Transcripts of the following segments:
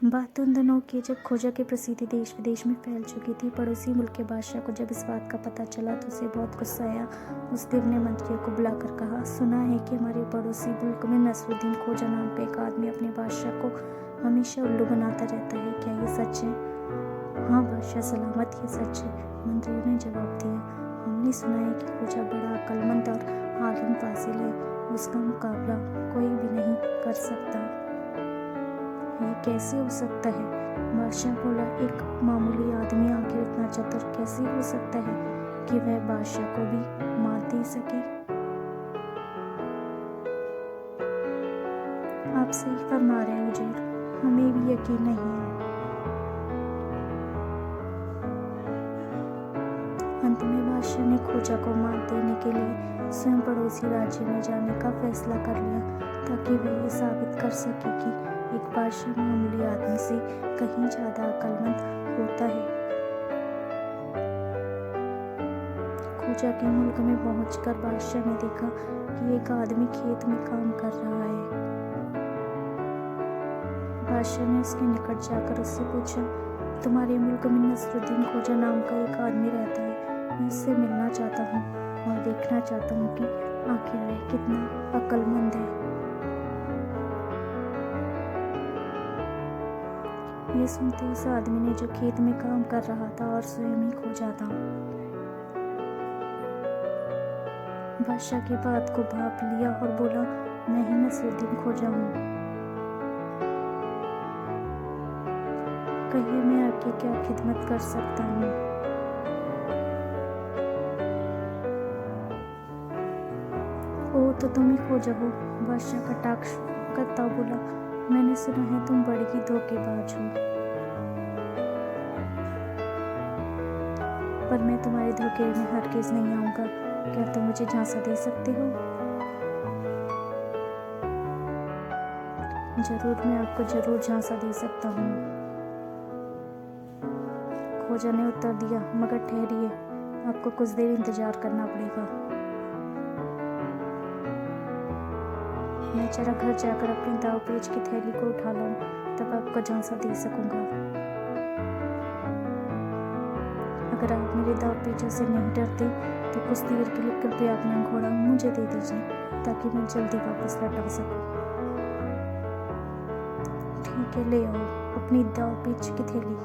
बात उन दिनों की जब खोजा की प्रसिद्धि देश विदेश में फैल चुकी थी। पड़ोसी मुल्क के बादशाह को जब इस बात का पता चला तो उसे बहुत गुस्सा आया। उसने अपने मंत्रियों को बुलाकर कहा, सुना है कि हमारे पड़ोसी मुल्क में नसरुद्दीन खोजा नाम का एक आदमी अपने बादशाह को हमेशा उल्लू बनाता रहता है। क्या ये सच है? हाँ बादशाह सलामत, ये सच है, मंत्रियों ने जवाब दिया। हमने सुना है कि खोजा बड़ा अक्लमंद और आलिम फाजिल है, उसका मुकाबला कोई भी नहीं कर सकता। ये कैसे हो सकता है? बादशाह बोला, एक मामूली आदमी आखिर इतना चतुर कैसे हो सकता है कि वह बादशाह को भी मात दे सके? आप सही फरमा रहे हो हुजूर, हमें भी यकीन नहीं है। अंत में बादशाह ने खोजा को मात देने के लिए स्वयं पड़ोसी राज्य में जाने का फैसला कर लिया, ताकि वह ये साबित कर सके कि एक बादशाह मामूली आदमी से कहीं ज्यादा अक्लमंद होता है। खोजा के मुल्क में पहुंचकर बादशाह ने देखा कि एक आदमी खेत में काम कर रहा है। बादशाह ने उसके निकट जाकर उससे पूछा, तुम्हारे मुल्क में नसरुद्दीन खोजा नाम का एक आदमी रहता है, मैं उससे मिलना चाहता हूँ और देखना चाहता हूँ कि आखिर वह कितना अक्लमंद है। ये सुनते उस आदमी ने, जो खेत में काम कर रहा था और स्वयं ही खोजा था, बादशाह की बात को भाप लिया और बोला, मैं ही नसरुद्दीन खोजा हूँ। कहिए मैं आपकी क्या खिदमत कर सकता हूँ? ओ तो तुम ही खोजा हो, बादशाह कटाक्ष करता बोला, मैंने सुना है तुम बड़ी ही धोखेबाज हो, पर मैं तुम्हारे धोखे में हरगिज़ नहीं आऊंगा। क्या तुम मुझे झांसा दे सकते हो? जरूर, मैं आपको जरूर झांसा दे सकता हूँ, खोजा ने उत्तर दिया, मगर ठहरिए, आपको कुछ देर इंतजार करना पड़ेगा। मैं जरा घर जाकर अपनी दाव पेच की थैली को उठा लाऊं, तब आपको झांसा दे सकूंगा। अगर आप मेरे दाव पेचों से नहीं डरते तो कुछ देर के लिए कृपया अपना घोड़ा मुझे दे दीजिए, ताकि मैं जल्दी वापस लौटा सकूं। ठीक है, ले आओ अपनी दाव पेच की थैली।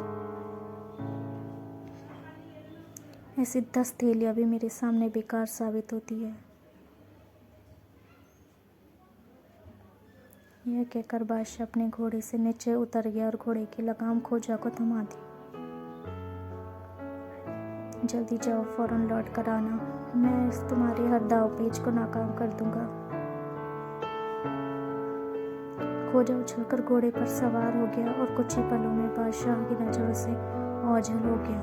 ऐसी 10 थैलियां भी मेरे सामने बेकार साबित होती है। यह कहकर बादशाह अपने घोड़े से नीचे उतर गया और घोड़े की लगाम खोजा को थमा दी। जल्दी जाओ, फौरन लौट कर आना, मैं तुम्हारे हर दाव पेच को नाकाम कर दूंगा। खोजा उछलकर घोड़े पर सवार हो गया और कुछ ही पलों में बादशाह की नजरों से ओझल हो गया।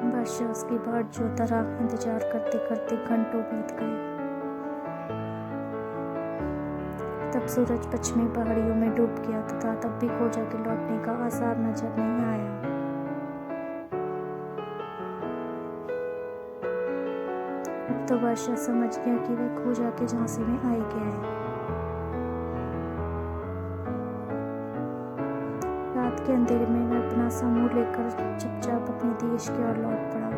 बादशाह उसकी बाट जोता रहा, इंतजार करते करते घंटों बीत गए। तब सूरज पश्चिमी पहाड़ियों में डूब गया तथा तब भी खोजा के लौटने का आसार नजर नहीं आया। अब तो बादशाह समझ गया कि वह खोजा के झांसे में आ गया है। रात के अंधेरे में वह अपना समूह लेकर चुपचाप अपने देश की ओर लौट पड़ा।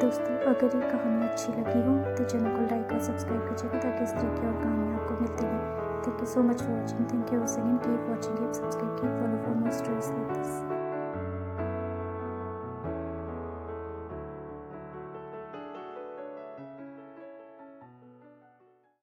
दोस्तों, अगर ये कहानी अच्छी लगी हो तो चैनल को लाइक और सब्सक्राइब कीजिएगा, ताकि इस तरह की और कहानियाँ आपको मिलती रहे। Thank you so much for watching. Thank you once again.